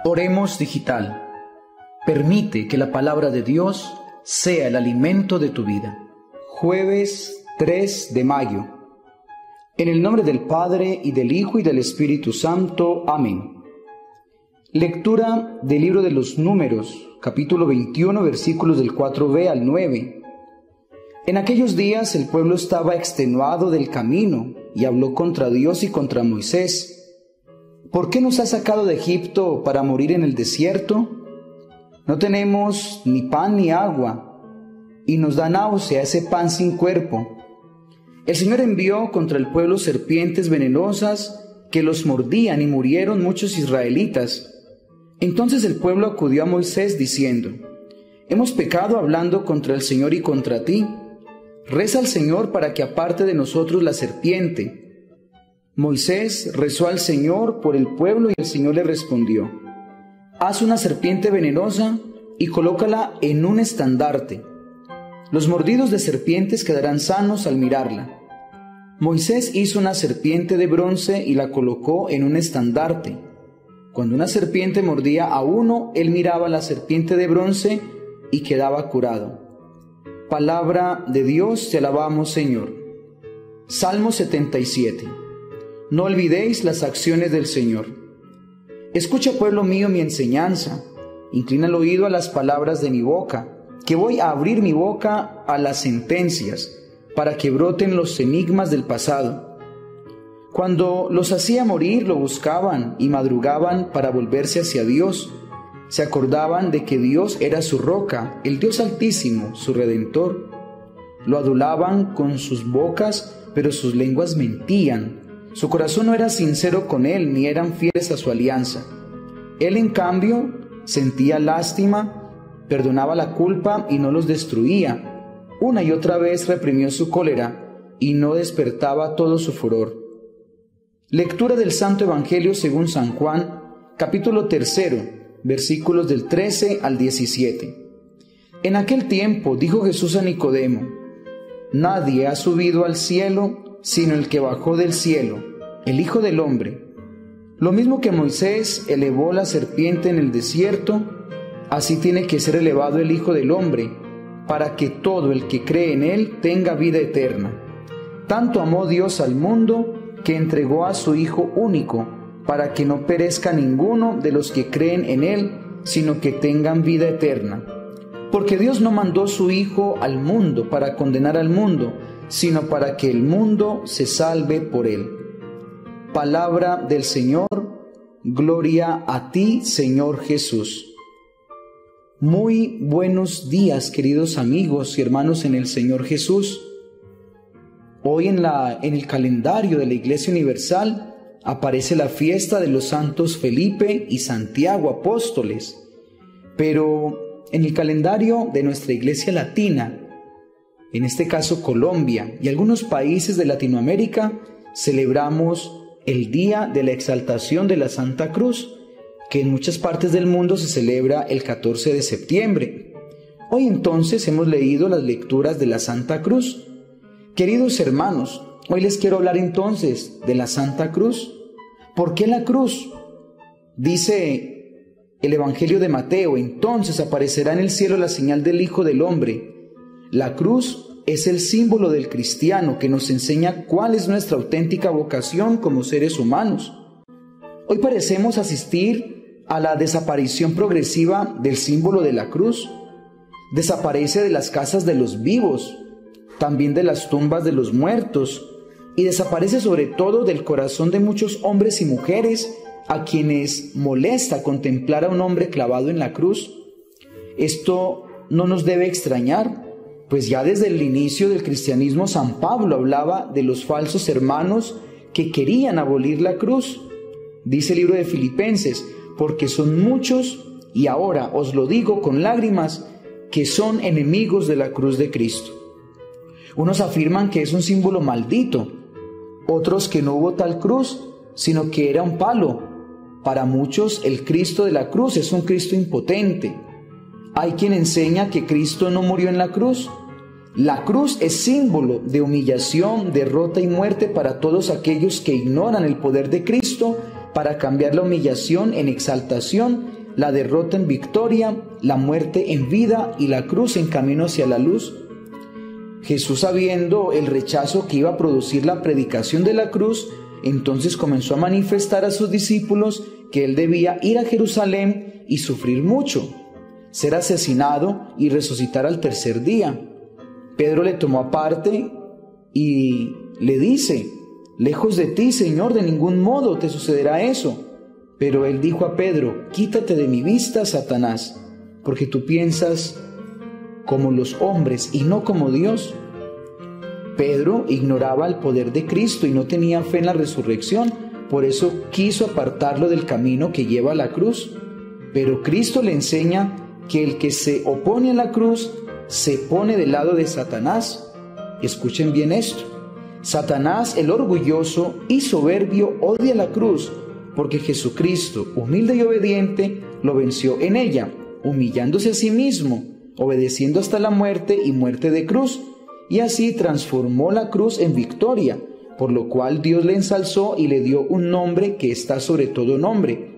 Oremos Digital. Permite que la palabra de Dios sea el alimento de tu vida. Jueves 3 de mayo. En el nombre del Padre, y del Hijo, y del Espíritu Santo. Amén. Lectura del libro de los Números, capítulo 21, versículos del 4b al 9. En aquellos días el pueblo estaba extenuado del camino y habló contra Dios y contra Moisés. ¿Por qué nos has sacado de Egipto para morir en el desierto? No tenemos ni pan ni agua, y nos da náusea ese pan sin cuerpo. El Señor envió contra el pueblo serpientes venenosas que los mordían, y murieron muchos israelitas. Entonces el pueblo acudió a Moisés diciendo: Hemos pecado hablando contra el Señor y contra ti. Reza al Señor para que aparte de nosotros la serpiente. Moisés rezó al Señor por el pueblo, y el Señor le respondió: Haz una serpiente venenosa y colócala en un estandarte. Los mordidos de serpientes quedarán sanos al mirarla. Moisés hizo una serpiente de bronce y la colocó en un estandarte. Cuando una serpiente mordía a uno, él miraba la serpiente de bronce y quedaba curado. Palabra de Dios, te alabamos, Señor. Salmo 77. No olvidéis las acciones del Señor. Escucha, pueblo mío, mi enseñanza. Inclina el oído a las palabras de mi boca, que voy a abrir mi boca a las sentencias, para que broten los enigmas del pasado. Cuando los hacía morir, lo buscaban y madrugaban para volverse hacia Dios. Se acordaban de que Dios era su roca, el Dios Altísimo, su Redentor. Lo adulaban con sus bocas, pero sus lenguas mentían. Su corazón no era sincero con él, ni eran fieles a su alianza. Él, en cambio, sentía lástima, perdonaba la culpa y no los destruía. Una y otra vez reprimió su cólera y no despertaba todo su furor. Lectura del Santo Evangelio según San Juan, capítulo 3, versículos del 13 al 17. En aquel tiempo dijo Jesús a Nicodemo: Nadie ha subido al cielo sino el que bajó del cielo, el Hijo del Hombre. Lo mismo que Moisés elevó la serpiente en el desierto, así tiene que ser elevado el Hijo del Hombre, para que todo el que cree en él tenga vida eterna. Tanto amó Dios al mundo, que entregó a su Hijo único, para que no perezca ninguno de los que creen en él, sino que tengan vida eterna. Porque Dios no mandó su Hijo al mundo para condenar al mundo, sino para que el mundo se salve por él. Palabra del Señor. Gloria a ti, Señor Jesús. Muy buenos días, queridos amigos y hermanos en el Señor Jesús. Hoy en el calendario de la Iglesia Universal aparece la fiesta de los santos Felipe y Santiago, apóstoles. Pero en el calendario de nuestra Iglesia Latina, en este caso Colombia y algunos países de Latinoamérica, celebramos el Día de la Exaltación de la Santa Cruz, que en muchas partes del mundo se celebra el 14 de septiembre. Hoy entonces hemos leído las lecturas de la Santa Cruz. Queridos hermanos, hoy les quiero hablar entonces de la Santa Cruz. ¿Por qué la cruz? Dice el Evangelio de Mateo: entonces aparecerá en el cielo la señal del Hijo del Hombre. La cruz es el símbolo del cristiano que nos enseña cuál es nuestra auténtica vocación como seres humanos. Hoy parecemos asistir a la desaparición progresiva del símbolo de la cruz. Desaparece de las casas de los vivos, también de las tumbas de los muertos, y desaparece sobre todo del corazón de muchos hombres y mujeres a quienes molesta contemplar a un hombre clavado en la cruz. Esto no nos debe extrañar, pues ya desde el inicio del cristianismo San Pablo hablaba de los falsos hermanos que querían abolir la cruz. Dice el libro de Filipenses: porque son muchos, y ahora os lo digo con lágrimas, que son enemigos de la cruz de Cristo. Unos afirman que es un símbolo maldito, otros que no hubo tal cruz, sino que era un palo. Para muchos el Cristo de la cruz es un Cristo impotente. Hay quien enseña que Cristo no murió en la cruz. La cruz es símbolo de humillación, derrota y muerte para todos aquellos que ignoran el poder de Cristo para cambiar la humillación en exaltación, la derrota en victoria, la muerte en vida y la cruz en camino hacia la luz. Jesús, sabiendo el rechazo que iba a producir la predicación de la cruz, entonces comenzó a manifestar a sus discípulos que él debía ir a Jerusalén y sufrir mucho, ser asesinado y resucitar al tercer día. Pedro le tomó aparte y le dice: lejos de ti, Señor, de ningún modo te sucederá eso. Pero él dijo a Pedro: quítate de mi vista, Satanás, porque tú piensas como los hombres y no como Dios. Pedro ignoraba el poder de Cristo y no tenía fe en la resurrección, por eso quiso apartarlo del camino que lleva a la cruz. Pero Cristo le enseña que el que se opone a la cruz se pone del lado de Satanás. Escuchen bien esto: Satanás, el orgulloso y soberbio, odia la cruz, porque Jesucristo, humilde y obediente, lo venció en ella, humillándose a sí mismo, obedeciendo hasta la muerte y muerte de cruz, y así transformó la cruz en victoria, por lo cual Dios le ensalzó y le dio un nombre que está sobre todo nombre.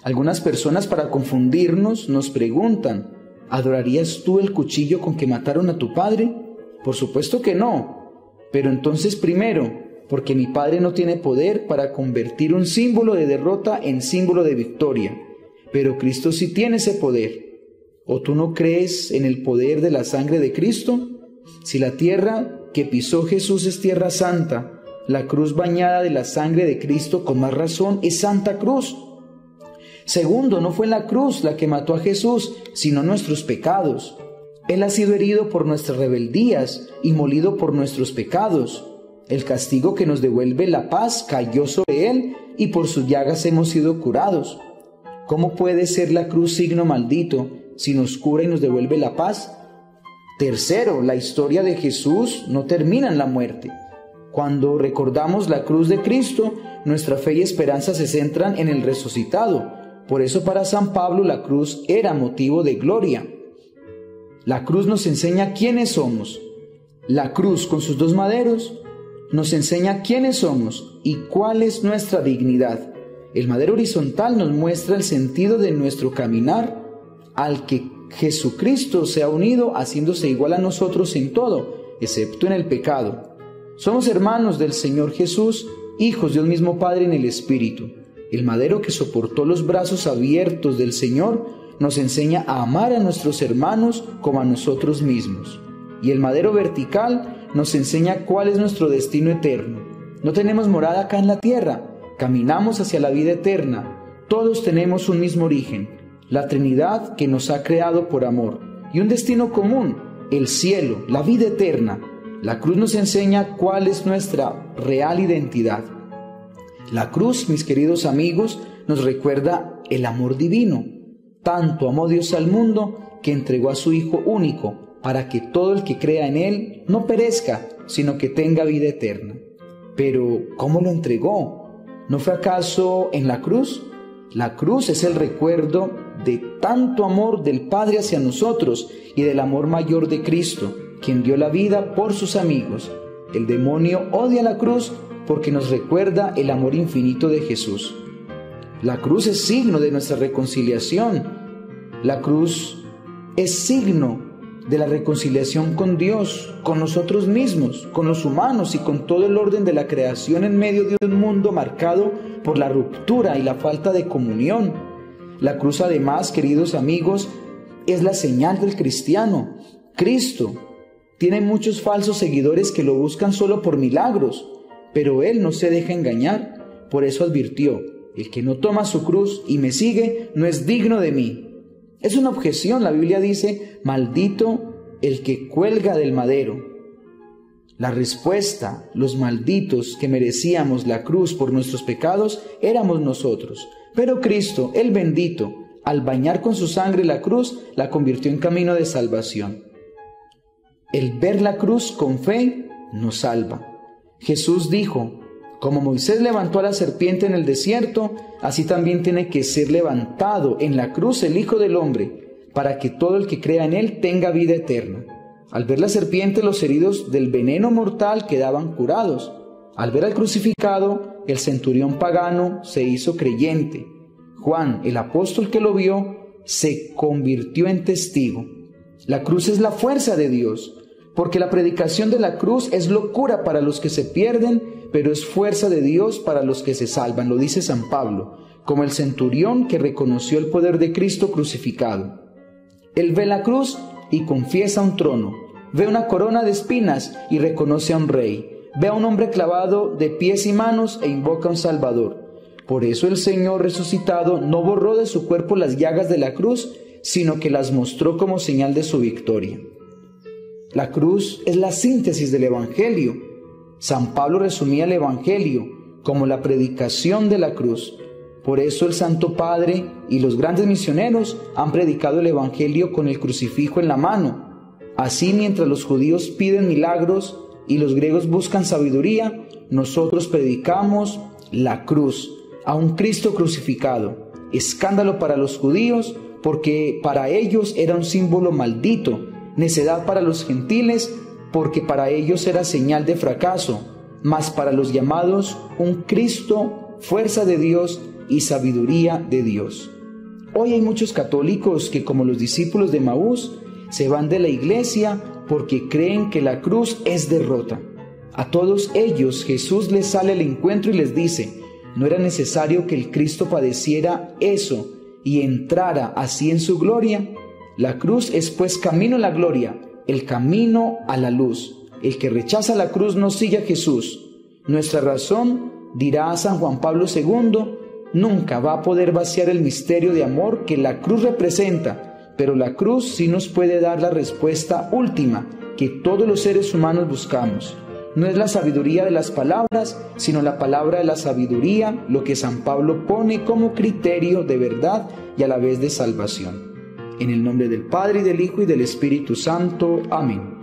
Algunas personas, para confundirnos, nos preguntan: ¿adorarías tú el cuchillo con que mataron a tu padre? Por supuesto que no. Pero entonces, primero, porque mi Padre no tiene poder para convertir un símbolo de derrota en símbolo de victoria, pero Cristo sí tiene ese poder. ¿O tú no crees en el poder de la sangre de Cristo? Si la tierra que pisó Jesús es tierra santa, la cruz bañada de la sangre de Cristo con más razón es Santa Cruz. Segundo, no fue la cruz la que mató a Jesús, sino nuestros pecados. Él ha sido herido por nuestras rebeldías y molido por nuestros pecados. El castigo que nos devuelve la paz cayó sobre él y por sus llagas hemos sido curados. ¿Cómo puede ser la cruz signo maldito si nos cura y nos devuelve la paz? Tercero, la historia de Jesús no termina en la muerte. Cuando recordamos la cruz de Cristo, nuestra fe y esperanza se centran en el resucitado. Por eso para San Pablo la cruz era motivo de gloria. La cruz nos enseña quiénes somos. La cruz con sus dos maderos nos enseña quiénes somos y cuál es nuestra dignidad. El madero horizontal nos muestra el sentido de nuestro caminar, al que Jesucristo se ha unido haciéndose igual a nosotros en todo, excepto en el pecado. Somos hermanos del Señor Jesús, hijos de un mismo Padre en el Espíritu. El madero que soportó los brazos abiertos del Señor nos enseña a amar a nuestros hermanos como a nosotros mismos. Y el madero vertical nos enseña cuál es nuestro destino eterno. No tenemos morada acá en la tierra, caminamos hacia la vida eterna. Todos tenemos un mismo origen, la Trinidad que nos ha creado por amor, y un destino común, el cielo, la vida eterna. La cruz nos enseña cuál es nuestra real identidad. La cruz, mis queridos amigos, nos recuerda el amor divino. Tanto amó Dios al mundo que entregó a su Hijo único, para que todo el que crea en Él no perezca, sino que tenga vida eterna. Pero, ¿cómo lo entregó? ¿No fue acaso en la cruz? La cruz es el recuerdo de tanto amor del Padre hacia nosotros y del amor mayor de Cristo, quien dio la vida por sus amigos. El demonio odia la cruz porque nos recuerda el amor infinito de Jesús. La cruz es signo de nuestra reconciliación. La cruz es signo de la reconciliación con Dios, con nosotros mismos, con los humanos y con todo el orden de la creación en medio de un mundo marcado por la ruptura y la falta de comunión. La cruz, además, queridos amigos, es la señal del cristiano. Cristo tiene muchos falsos seguidores que lo buscan solo por milagros, pero Él no se deja engañar. Por eso advirtió: el que no toma su cruz y me sigue no es digno de mí. Es una objeción. La Biblia dice: maldito el que cuelga del madero. La respuesta: los malditos que merecíamos la cruz por nuestros pecados éramos nosotros. Pero Cristo, el bendito, al bañar con su sangre la cruz, la convirtió en camino de salvación. El ver la cruz con fe nos salva. Jesús dijo: como Moisés levantó a la serpiente en el desierto, así también tiene que ser levantado en la cruz el Hijo del Hombre, para que todo el que crea en Él tenga vida eterna. Al ver la serpiente, los heridos del veneno mortal quedaban curados. Al ver al crucificado, el centurión pagano se hizo creyente. Juan, el apóstol que lo vio, se convirtió en testigo. La cruz es la fuerza de Dios, porque la predicación de la cruz es locura para los que se pierden, pero es fuerza de Dios para los que se salvan, lo dice San Pablo, como el centurión que reconoció el poder de Cristo crucificado. Él ve la cruz y confiesa un trono, ve una corona de espinas y reconoce a un rey, ve a un hombre clavado de pies y manos e invoca a un Salvador. Por eso el Señor resucitado no borró de su cuerpo las llagas de la cruz, sino que las mostró como señal de su victoria. La cruz es la síntesis del Evangelio. San Pablo resumía el Evangelio como la predicación de la cruz. Por eso el Santo Padre y los grandes misioneros han predicado el Evangelio con el crucifijo en la mano. Así, mientras los judíos piden milagros y los griegos buscan sabiduría, nosotros predicamos la cruz, a un Cristo crucificado. Escándalo para los judíos, porque para ellos era un símbolo maldito, necedad para los gentiles, porque para ellos era señal de fracaso, mas para los llamados un Cristo, fuerza de Dios y sabiduría de Dios. Hoy hay muchos católicos que, como los discípulos de Emaús, se van de la iglesia porque creen que la cruz es derrota. A todos ellos Jesús les sale al encuentro y les dice: no era necesario que el Cristo padeciera eso y entrara así en su gloria. La cruz es pues camino a la gloria, el camino a la luz. El que rechaza la cruz no sigue a Jesús. Nuestra razón, dirá San Juan Pablo II, nunca va a poder vaciar el misterio de amor que la cruz representa, pero la cruz sí nos puede dar la respuesta última que todos los seres humanos buscamos. No es la sabiduría de las palabras, sino la palabra de la sabiduría, lo que San Pablo pone como criterio de verdad y a la vez de salvación. En el nombre del Padre, y del Hijo, y del Espíritu Santo. Amén.